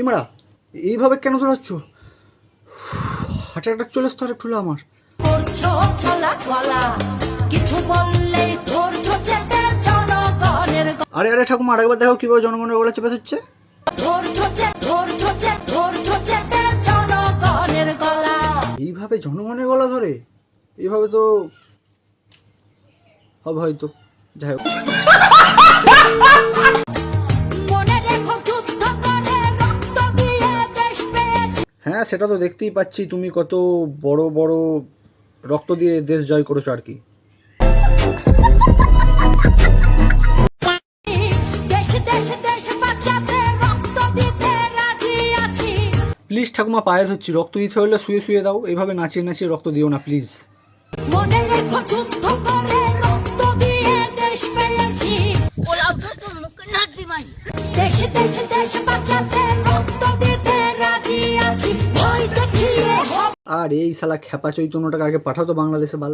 মারা, এইভাবে কেন দৌড়াচ্ছ? হার্ট অ্যাটাক চলে আসতো আর একটু আমার। আরে আরে ঠাকুমা, আরেকবার দেখো কিভাবে জনগণের গলা চেপে দিচ্ছে। এইভাবে জনগণের গলা ধরে? এইভাবে তো হবে হয়তো, যাই হোক। হ্যাঁ, সেটা তো দেখতেই পাচ্ছি, তুমি কত বড় বড় রক্ত দিয়ে দেশ জয় করেছো আর কি। প্লিজ ঠাকুমা, পায়ে ধরছি, রক্ত দিতে হলে শুয়ে শুয়ে দাও, এইভাবে নাচিয়ে নাচিয়ে রক্ত দিও না প্লিজ। আর এই শালা খ্যাপা চৈতন্যটাকে আগে পাঠাতো বাংলাদেশে বাল।